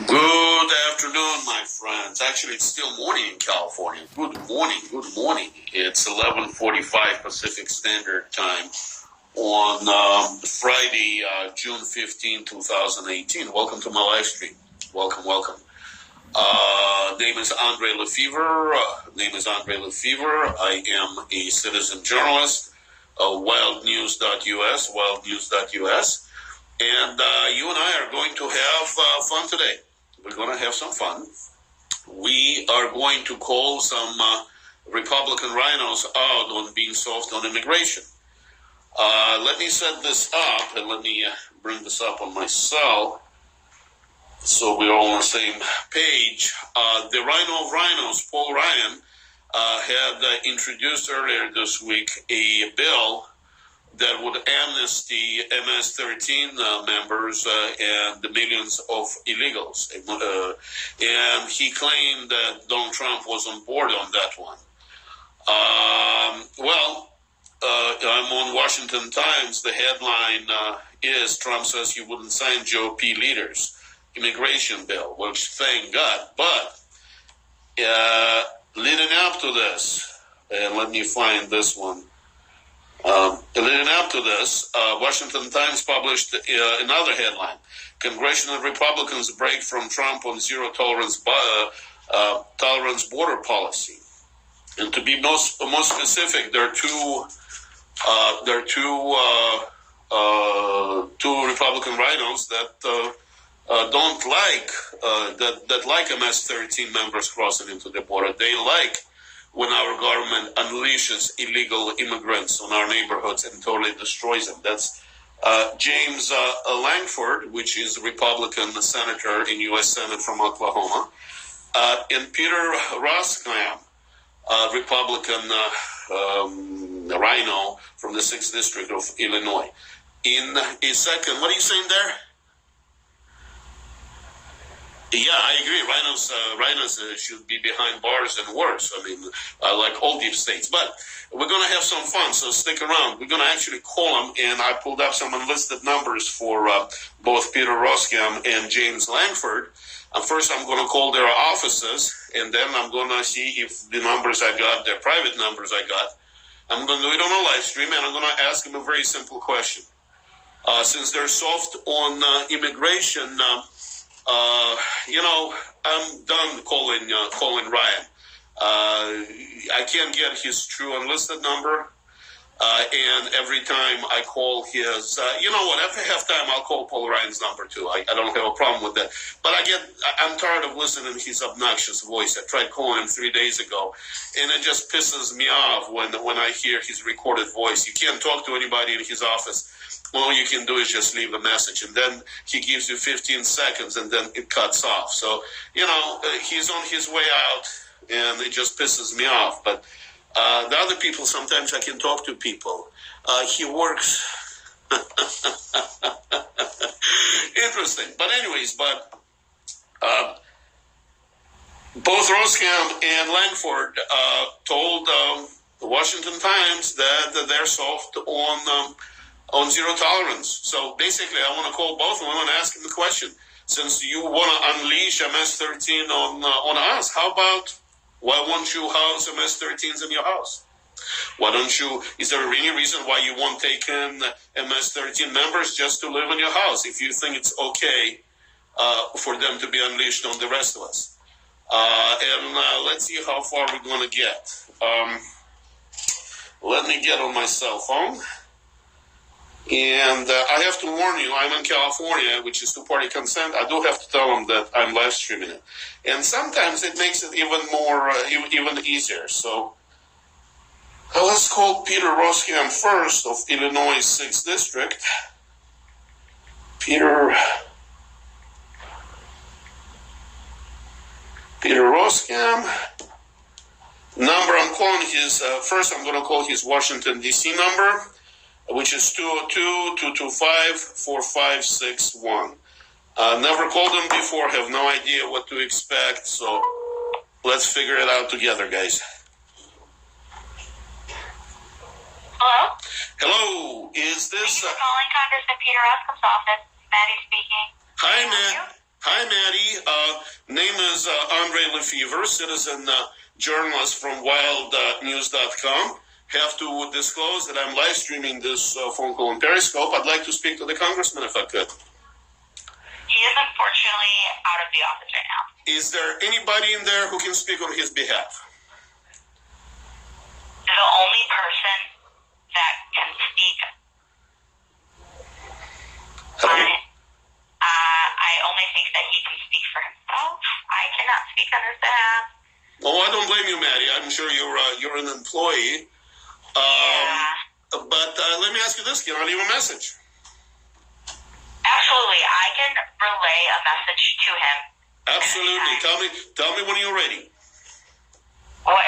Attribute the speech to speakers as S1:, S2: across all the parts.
S1: Good afternoon, my friends. Actually, it's still morning in California. Good morning, good morning. It's 11:45 Pacific Standard Time on Friday, June 15, 2018. Welcome to my live stream. Welcome, welcome. Name is Andre Lefevre. I am a citizen journalist, wildnews.us. And you and I are going to have fun today. We're going to have some fun. We are going to call some Republican rhinos out on being soft on immigration. Let me set this up, and let me bring this up on my cell so we're all on the same page. The RINO of RINOs, Paul Ryan, had introduced earlier this week a bill that would amnesty MS-13 members and the millions of illegals. And he claimed that Donald Trump was on board on that one. I'm on Washington Times. The headline is Trump says he wouldn't sign GOP leaders' immigration bill, which thank God. But leading up to this, and let me find this one. Leading up to this, Washington Times published another headline. Congressional Republicans break from Trump on zero tolerance border policy. And to be more specific, there are two Republican rhinos that don't like that like MS-13 members crossing into the border. They like when our government unleashes illegal immigrants on our neighborhoods and totally destroys them. That's James Lankford, which is a Republican senator in U.S. Senate from Oklahoma, and Peter Roskam, Republican rhino from the 6th District of Illinois. In a second, what are you saying there? Yeah, I agree. Rhinos should be behind bars and worse. I mean, like all deep states. But we're going to have some fun, so stick around. We're going to actually call them, and I pulled up some enlisted numbers for both Peter Roskam and James Lankford. First, I'm going to call their offices, and then I'm going to see if the numbers I got, their private numbers I got. I'm going to do it on a live stream, and I'm going to ask them a very simple question. Since they're soft on immigration, I'm done calling Ryan. I can't get his true enlisted number, and every time I call his, after halftime I'll call Paul Ryan's number too. I don't have a problem with that. But I'm tired of listening to his obnoxious voice. I tried calling him 3 days ago, and it just pisses me off when I hear his recorded voice. You can't talk to anybody in his office. All you can do is just leave a message, and then he gives you 15 seconds, and then it cuts off. So, he's on his way out, and it just pisses me off. But the other people, sometimes I can talk to people. He works. Interesting. But anyways, both Roskam and Lankford told the Washington Times that they're soft on zero tolerance. So basically, I want to call both of them and ask them the question. Since you want to unleash MS-13 on us, how about, why won't you house MS-13s in your house? Is there any reason why you won't take in MS-13 members just to live in your house if you think it's okay for them to be unleashed on the rest of us? And let's see how far we're going to get. Let me get on my cell phone. And I have to warn you, I'm in California, which is two-party consent. I do have to tell them that I'm live streaming it. And sometimes it makes it even easier. So let's call Peter Roskam first of Illinois 6th District. Peter Roskam. Number I'm calling his, first I'm going to call his Washington, D.C. number, which is 202-225-4561. Never called him before, have no idea what to expect, so let's figure it out together, guys.
S2: Hello?
S1: Hello, is this...
S2: Thank you for calling Congressman Peter Roskam's office. Maddie speaking.
S1: Hi, Maddie. Name is Andre Lefevre, citizen journalist from wildnews.com. Have to disclose that I'm live streaming this phone call on Periscope. I'd like to speak to the congressman if I could.
S2: He is unfortunately out of the office right now.
S1: Is there anybody in there who can speak on his behalf?
S2: The only person that can speak on it, I only think that he can speak for himself. I cannot speak on his behalf.
S1: Oh, I don't blame you, Maddie. I'm sure you're an employee. But let me ask you this: can I leave a message?
S2: Absolutely, I can relay a message to him.
S1: Absolutely. Tell me when you're ready.
S2: What?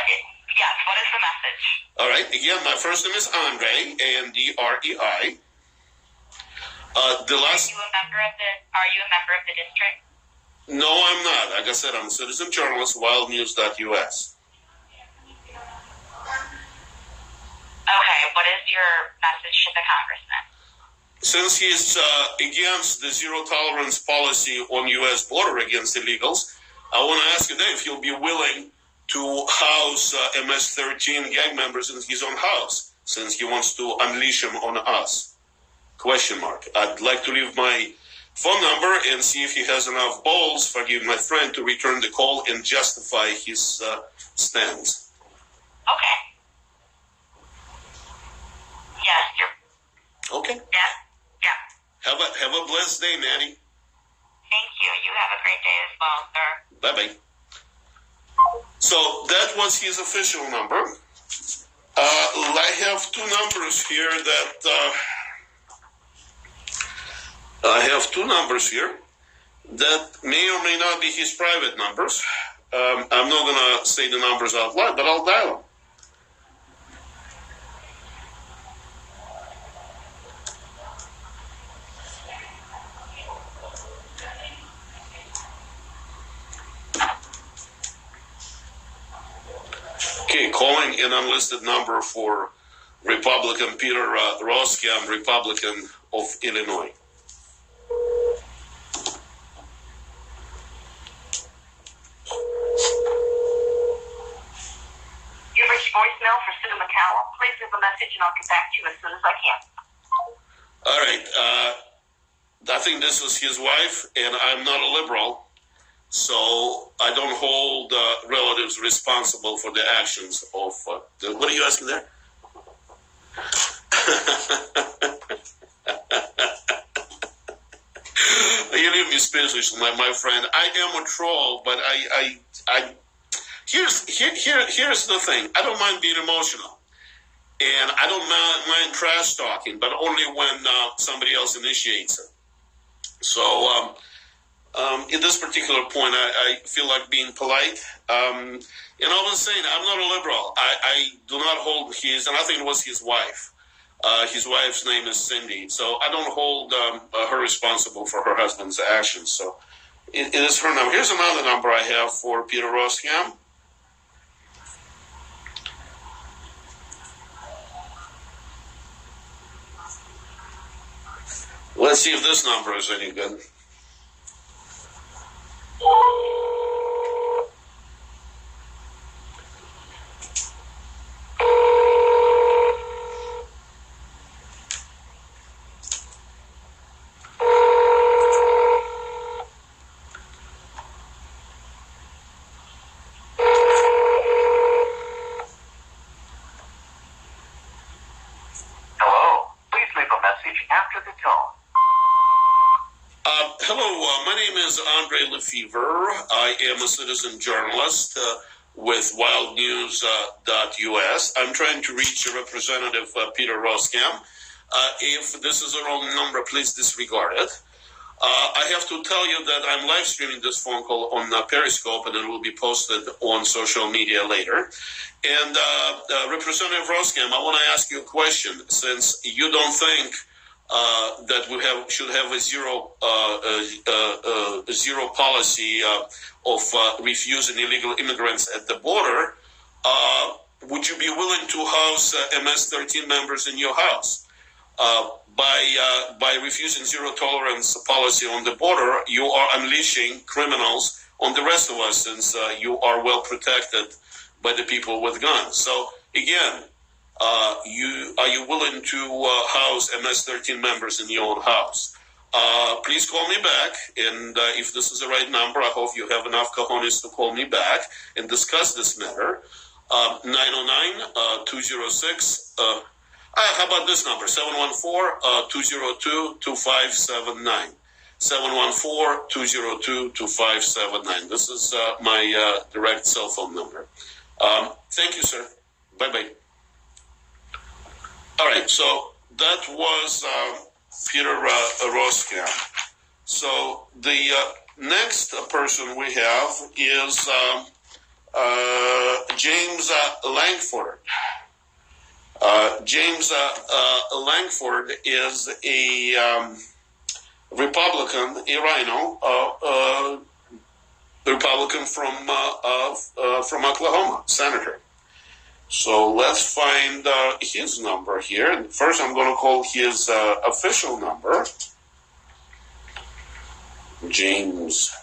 S2: Yes. What is the message?
S1: All right. Again, my first name is Andre, A-N-D-R-E-I. Are you
S2: a member of the district?
S1: No, I'm not. Like I said, I'm a citizen journalist, wildnews.us.
S2: Okay. What is your message to the congressman?
S1: Since he's against the zero-tolerance policy on U.S. border against illegals, I want to ask you, Dave, if you'll be willing to house MS-13 gang members in his own house, since he wants to unleash them on us. Question mark. I'd like to leave my phone number and see if he has enough balls, forgive my friend, to return the call and justify his stance.
S2: Okay. Yes,
S1: Okay.
S2: Yeah.
S1: Have a blessed day, Maddie.
S2: Thank you. You have a great day as well, sir.
S1: Bye-bye. So that was his official number. I have two numbers here that may or may not be his private numbers. I'm not going to say the numbers out loud, but I'll dial them. Okay, calling an unlisted number for Republican Peter Roskam, Republican of Illinois.
S2: You've reached voicemail for Sue McCallum. Please leave a message and I'll get back to you as soon as I can.
S1: All right. I think this is his wife, and I'm not a liberal. So I don't hold relatives responsible for the actions of what are you asking there? You leave me speechless, my friend. I am a troll, but here's the thing. I don't mind being emotional, and I don't mind trash talking, but only when somebody else initiates it. So. At this particular point, I feel like being polite. And I was saying, I'm not a liberal. I do not hold his, and I think it was his wife. His wife's name is Cindy. So I don't hold her responsible for her husband's actions. So it is her number. Here's another number I have for Peter Roskam. Let's see if this number is any good.
S2: Hello. Please leave a message after the tone.
S1: Hello, my name is Andre Lefevre. I am a citizen journalist with wildnews.us. I'm trying to reach Representative Peter Roskam. If this is the wrong number, please disregard it. I have to tell you that I'm live streaming this phone call on Periscope, and it will be posted on social media later. And Representative Roskam, I want to ask you a question. Since you don't think that we should have a zero policy of refusing illegal immigrants at the border, would you be willing to house MS-13 members in your house? By refusing zero tolerance policy on the border, you are unleashing criminals on the rest of us, since you are well protected by the people with guns. So again, are you willing to house MS-13 members in your own house? Please call me back, and if this is the right number, I hope you have enough cojones to call me back and discuss this matter. 909-206, how about this number, 714-202-2579. 714-202-2579. This is my direct cell phone number. Thank you, sir. Bye-bye. All right, so that was Peter Roskam. So the next person we have is James Lankford. James Lankford is a Republican, a RINO, Republican from Oklahoma, senator. So let's find his number here. First, I'm going to call his official number. James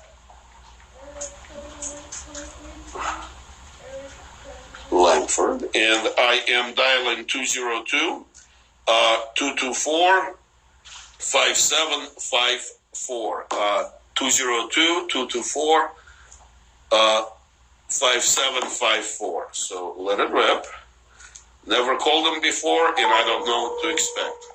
S1: Lankford. And I am dialing 202-224-5754. 202-224-5754. So let it rip. Never called him before, and I don't know what to expect.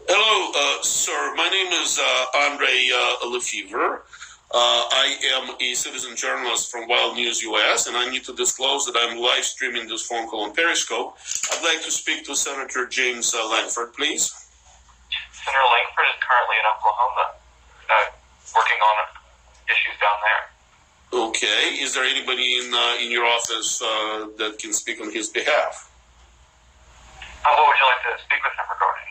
S1: Hello, sir. My name is Andre Lefevre. I am a citizen journalist from Wild News US, and I need to disclose that I'm live streaming this phone call on Periscope. I'd like to speak to Senator James Lankford, please.
S3: Senator Lankford is currently in Oklahoma, working on issues down there.
S1: Okay. Is there anybody in your office that can speak on his behalf?
S3: What would you like to speak with him regarding?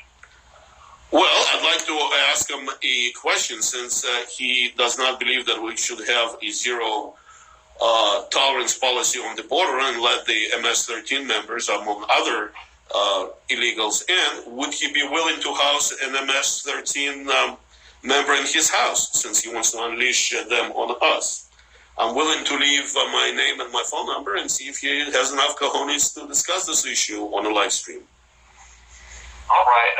S1: Well, I'd like to ask him a question, since he does not believe that we should have a zero tolerance policy on the border and let the MS-13 members, among other illegals, in. Would he be willing to house an MS-13 member in his house, since he wants to unleash them on us? I'm willing to leave my name and my phone number and see if he has enough cojones to discuss this issue on a live stream.
S3: All right.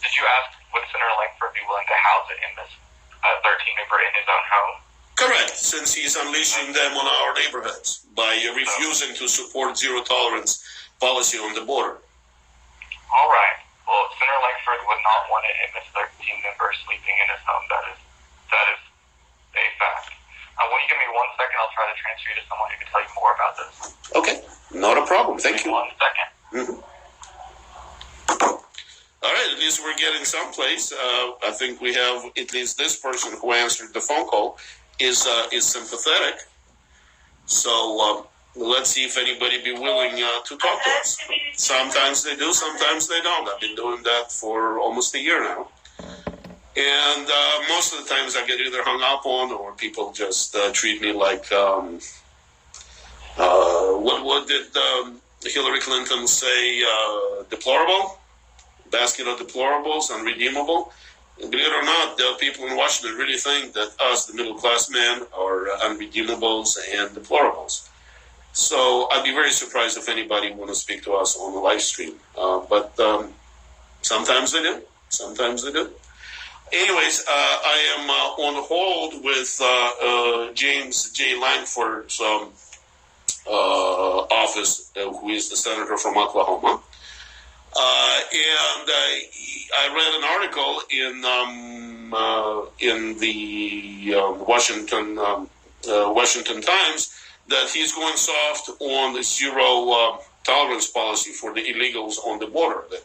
S3: Did you ask would Senator Lankford be willing to house an MS-13 member in his own home?
S1: Correct, since he's unleashing them on our neighborhoods by refusing to support zero tolerance policy on the border.
S3: All right. Well, Senator Lankford would not want an MS-13 member sleeping in his home. That is a fact. Will you give me 1 second? I'll try to transfer you to someone who can tell you more about this.
S1: Okay, not a problem. Thank you.
S3: 1 second.
S1: Mm-hmm. All right, at least we're getting someplace. I think we have at least this person who answered the phone call is sympathetic. So let's see if anybody be willing to talk to us. Sometimes they do, sometimes they don't. I've been doing that for almost a year now. And most of the times I get either hung up on, or people just treat me like, what did Hillary Clinton say, deplorable? Basket of deplorables, unredeemable. And believe it or not, there are people in Washington really think that us, the middle-class men, are unredeemables and deplorables. So I'd be very surprised if anybody want to speak to us on the live stream. But sometimes they do. Sometimes they do. Anyways, I am on hold with James J. Lankford's office, who is the senator from Oklahoma. And I read an article in the Washington Times that he's going soft on the zero tolerance policy for the illegals on the border. That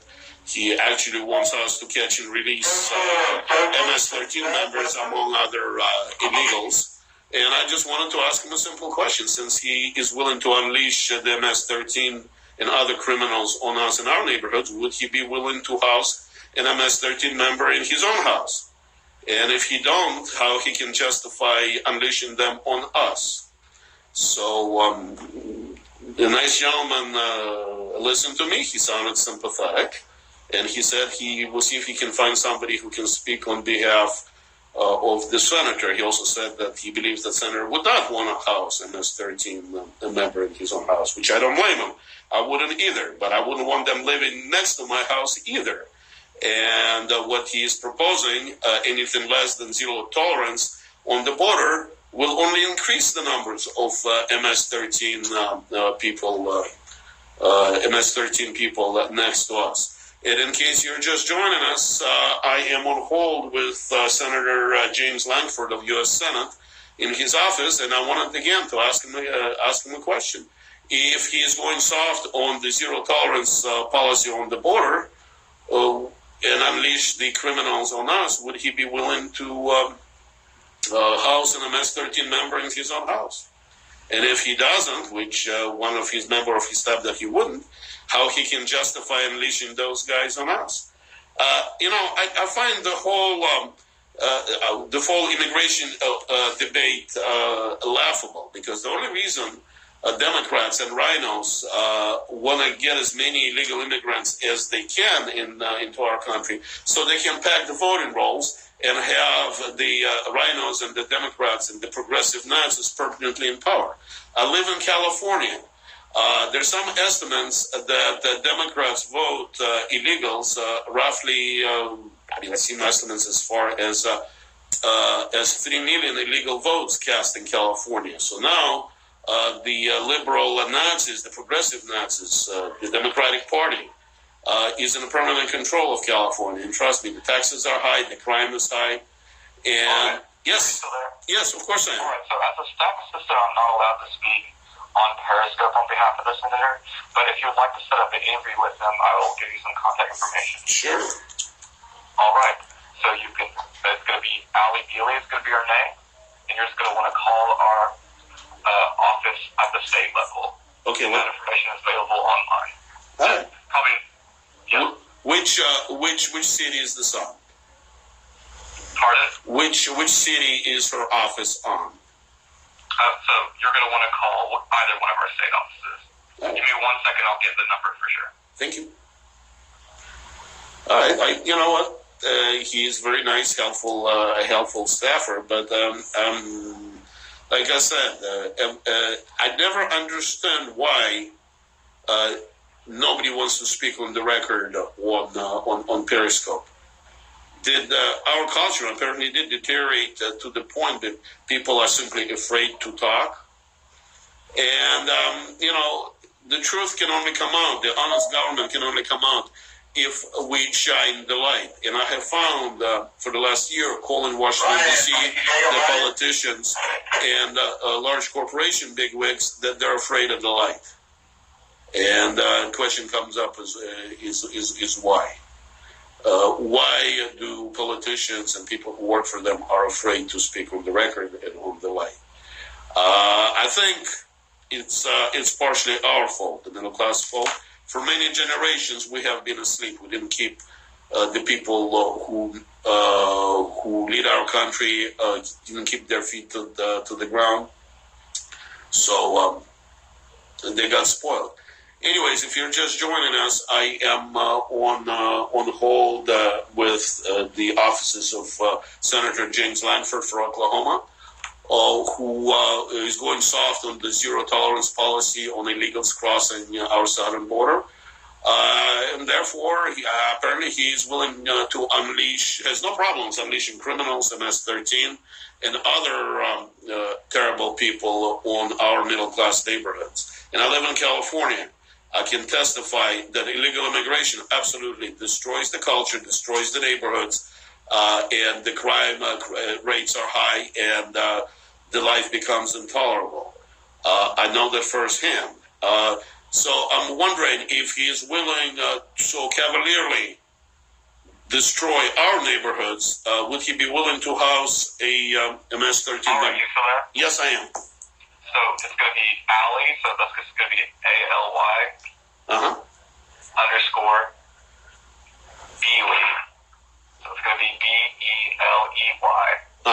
S1: he actually wants us to catch and release MS-13 members, among other illegals. And I just wanted to ask him a simple question, since he is willing to unleash the MS-13 and other criminals on us in our neighborhoods. Would he be willing to house an MS-13 member in his own house? And if he don't, how he can justify unleashing them on us? So the nice gentleman listened to me. He sounded sympathetic. And he said he will see if he can find somebody who can speak on behalf of the senator. He also said that he believes that senator would not want to house a MS-13 member in his own house, which I don't blame him. I wouldn't either, but I wouldn't want them living next to my house either. And what he is proposing, anything less than zero tolerance on the border, will only increase the numbers of MS-13 people, MS-13 people next to us. And in case you're just joining us, I am on hold with Senator James Lankford of U.S. Senate in his office, and I wanted again to ask him a question. If he is going soft on the zero tolerance policy on the border and unleash the criminals on us, would he be willing to house an MS-13 member in his own house? And if he doesn't, which one of his member of his staff that he wouldn't, how he can justify unleashing those guys on us? I find the whole immigration debate laughable, because the only reason Democrats and RINOs want to get as many illegal immigrants as they can into our country, so they can pack the voting rolls and have the RINOs and the Democrats and the progressive Nazis permanently in power. I live in California. There's some estimates that the Democrats vote illegals roughly. I've seen estimates as far as 3 million illegal votes cast in California. So now the liberal Nazis, the progressive Nazis, the Democratic Party is in permanent control of California. And trust me, the taxes are high, the crime is high, and yes, of course I am.
S3: All right. So as a staff assistant, I'm not allowed to speak on Periscope on behalf of the senator, but if you would like to set up an interview with him, I will give you some contact information.
S1: Sure.
S3: All right. So it's going to be Ali Dealey is going to be your name, and you're just going to want to call our office at the state level.
S1: Okay.
S3: That information is available online.
S1: All right.
S3: Probably. Yeah.
S1: Which city is this on?
S3: Pardon?
S1: Which city is her office on?
S3: So you're going to want to call either one of our state offices.
S1: Right.
S3: Give me 1 second, I'll get the number for sure.
S1: Thank you. All right, you know what? He is very nice, helpful staffer. But like I said, I never understand why nobody wants to speak on the record on Periscope. Did our culture apparently did deteriorate to the point that people are simply afraid to talk? And, the truth can only come out, the honest government can only come out if we shine the light. And I have found for the last year, calling Washington, D.C., the politicians and large corporation bigwigs, that they're afraid of the light. And the question comes up is why? Why do politicians and people who work for them are afraid to speak on the record and on the light? I think it's partially our fault, the middle class fault. For many generations, we have been asleep. We didn't keep the people who lead our country didn't keep their feet to the ground, so they got spoiled. Anyways, if you're just joining us, I am on hold with the offices of Senator James Lankford for Oklahoma, who is going soft on the zero tolerance policy on illegals crossing our southern border. And therefore, apparently he is willing to unleash, has no problems unleashing criminals, MS-13, and other terrible people on our middle-class neighborhoods. And I live in California. I can testify that illegal immigration absolutely destroys the culture, destroys the neighborhoods, and the crime rates are high, and the life becomes intolerable. I know that firsthand. So I'm wondering if he is willing so cavalierly destroy our neighborhoods, would he be willing to house a MS-13 member?
S3: Are you still there?
S1: Yes, I am.
S3: So it's going to be Ali, so that's just going to be ALY _ Beeley. So it's going to be BELEY.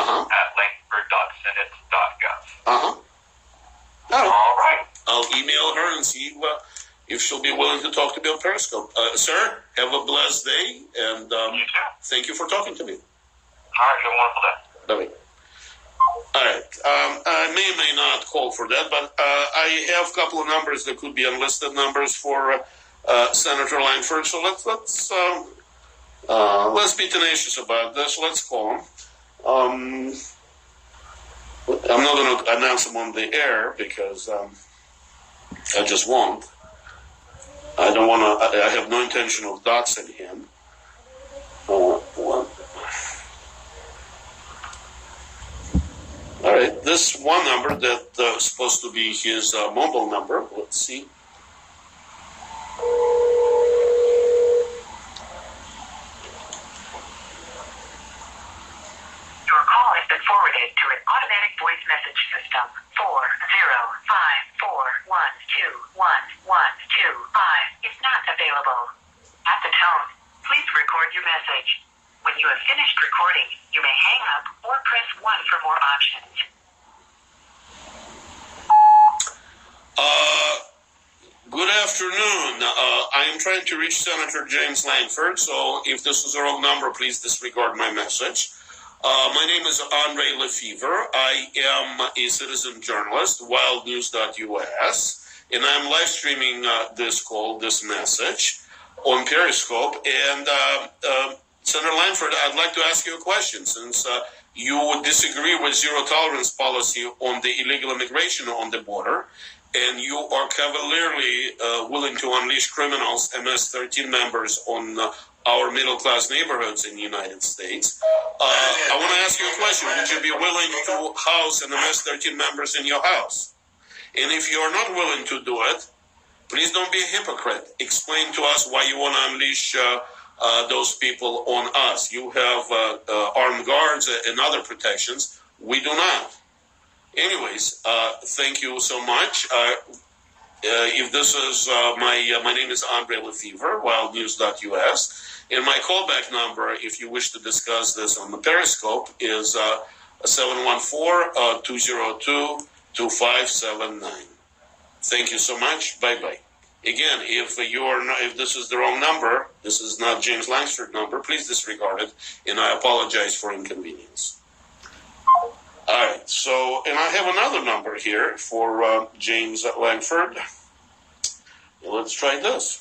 S3: at lankford.senate.gov.
S1: All
S3: right.
S1: I'll email her and see if she'll be willing to talk to me on Periscope. Sir, have a blessed day, and
S3: you too.
S1: thank you for talking to me.
S3: All right, you have a wonderful day.
S1: Bye-bye. All right. I may or may not call for that, but I have a couple of numbers that could be unlisted numbers for Senator Lankford. So let's be tenacious about this. Let's call him. I'm not going to announce him on the air because I just won't. I don't want to. I have no intention of doxing him. All right, this one number that is supposed to be his mobile number. Let's see.
S4: Your call has been forwarded to an automatic voice message system. 40541211225 is not available. At the tone, please record your message. When you have finished recording, you may hang up or press 1 for more options.
S1: Good afternoon. I am trying to reach Senator James Lankford, so if this is the wrong number, please disregard my message. My name is Andre Lefevre. I am a citizen journalist, wildnews.us, and I'm live streaming this message on Periscope. And Senator Lankford, I'd like to ask you a question, since you disagree with zero tolerance policy on the illegal immigration on the border, and you are cavalierly willing to unleash criminals, MS-13 members, on our middle-class neighborhoods in the United States. I want to ask you a question. Would you be willing to house an MS-13 members in your house? And if you are not willing to do it, please don't be a hypocrite. Explain to us why you want to unleash those people on us. You have armed guards and other protections. We do not. Anyways, thank you so much. If this is my name is Andre Lefevre, wildnews.us, and my callback number, if you wish to discuss this on the Periscope, is 714-202-2579. Thank you so much. Bye bye. Again, if this is the wrong number, this is not James Lankford number, please disregard it, and I apologize for inconvenience. All right, so, and I have another number here for James Lankford. Let's try this.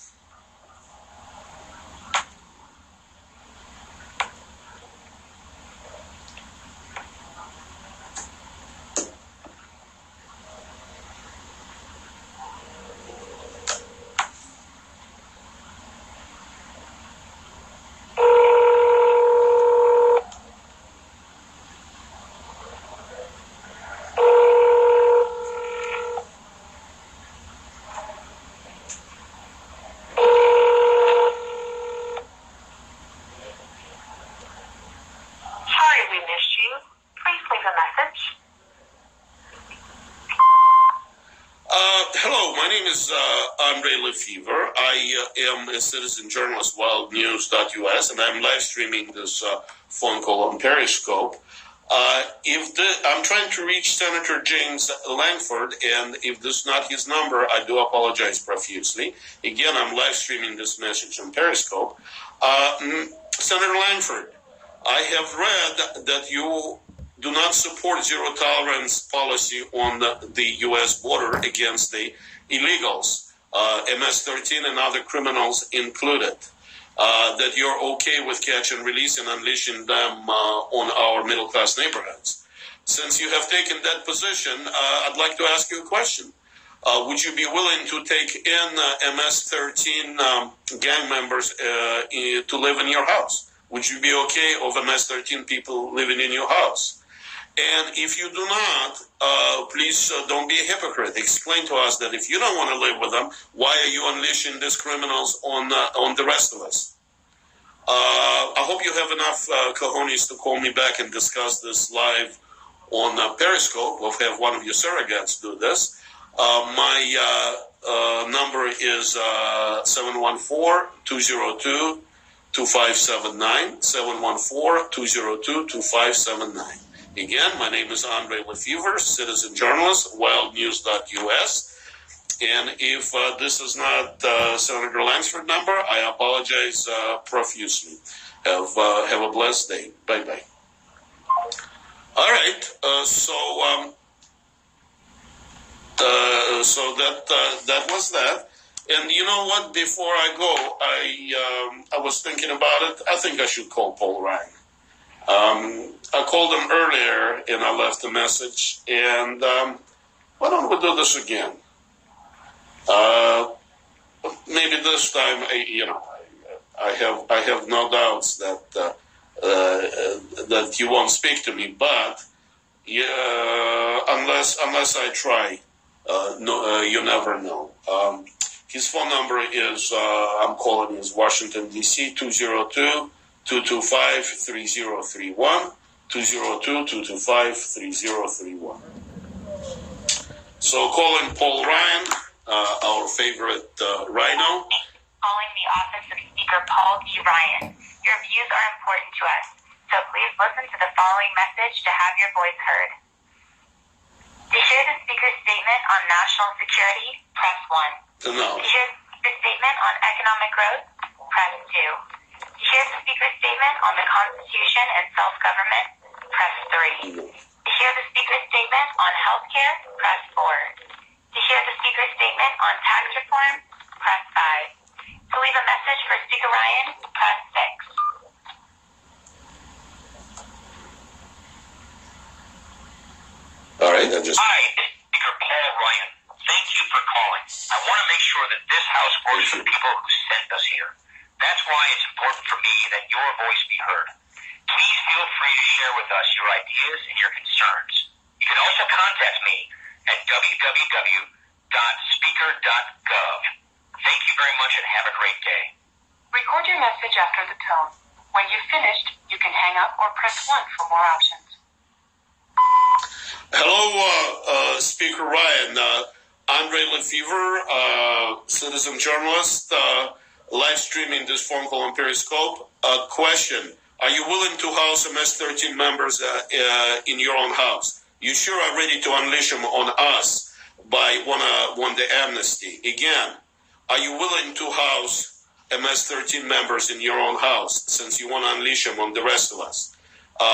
S1: Hello, my name is Andre Lefevre. I am a citizen journalist, wildnews.us, and I'm live streaming this phone call on Periscope. I'm trying to reach Senator James Lankford, and if this is not his number, I do apologize profusely. Again, I'm live streaming this message on Periscope. Senator Lankford, I have read that you do not support zero tolerance policy on the U.S. border against the illegals, MS-13 and other criminals included, that you're okay with catch and release and unleashing them on our middle-class neighborhoods. Since you have taken that position, I'd like to ask you a question. Would you be willing to take in MS-13 gang members to live in your house? Would you be okay of MS-13 people living in your house? And if you do not, please don't be a hypocrite. Explain to us that if you don't want to live with them, why are you unleashing these criminals on the rest of us? I hope you have enough cojones to call me back and discuss this live on Periscope. We'll have one of your surrogates do this. My number is 714-202-2579, 714-202-2579. Again, my name is Andre Lefevre, citizen journalist, wildnews.us. And if this is not Senator Lankford number, I apologize profusely. Have a blessed day. Bye-bye. All right. So that was that. And you know what? Before I go, I was thinking about it. I think I should call Paul Ryan. I called him earlier and I left a message. And why don't we do this again? Maybe this time, I have no doubts that that you won't speak to me. But unless I try, you never know. His phone number is I'm calling is Washington D.C. 202-225-3031. 202-225-3031. So calling Paul Ryan. Our favorite RINO.
S2: Calling the office of Speaker Paul D. Ryan. Your views are important to us, so please listen to the following message to have your voice heard. To hear the Speaker's statement on national security, press 1.
S1: No.
S2: To hear the Speaker's statement on economic growth, press 2. To hear the Speaker's statement on the Constitution and self-government, press 3. To hear the Speaker's statement on health care, press 4. To hear the Speaker's statement on tax reform, press 5. To leave a message for Speaker Ryan, press 6.
S1: All right, Hi,
S5: this is Speaker Paul Ryan. Thank you for calling. I want to make sure that this House works for the people who sent us here. That's why it's important for me that your voice be heard. Please feel free to share with us your ideas and your concerns. You can also contact me at www.speaker.gov. Thank you very much and have a great day.
S4: Record your message after the tone. When you've finished, you can hang up or press 1 for more options.
S1: Hello, Speaker Ryan. Andre Lefevre, citizen journalist, live streaming this phone call on Periscope. Question: are you willing to house MS-13 members in your own house? You sure are ready to unleash them on us by won the amnesty? Again, are you willing to house MS-13 members in your own house since you want to unleash them on the rest of us?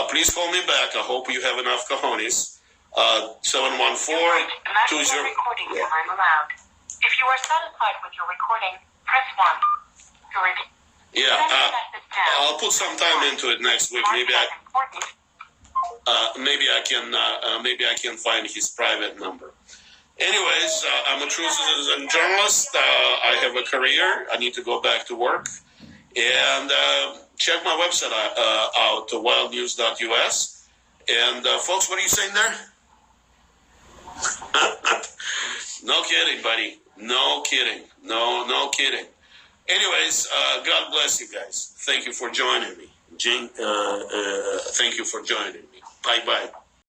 S1: Please call me back. I hope you have enough cojones. 714-20...
S4: recording time allowed. If you are satisfied with your recording, press 1. To review...
S1: Yeah, I'll put some time into it next week. Maybe I can find his private number. Anyways, I'm a true citizen journalist. I have a career. I need to go back to work. And check my website out, wildnews.us. And folks, what are you saying there? No kidding, buddy. No kidding. No kidding. Anyways, God bless you guys. Thank you for joining me. Thank you for joining me. Bye-bye.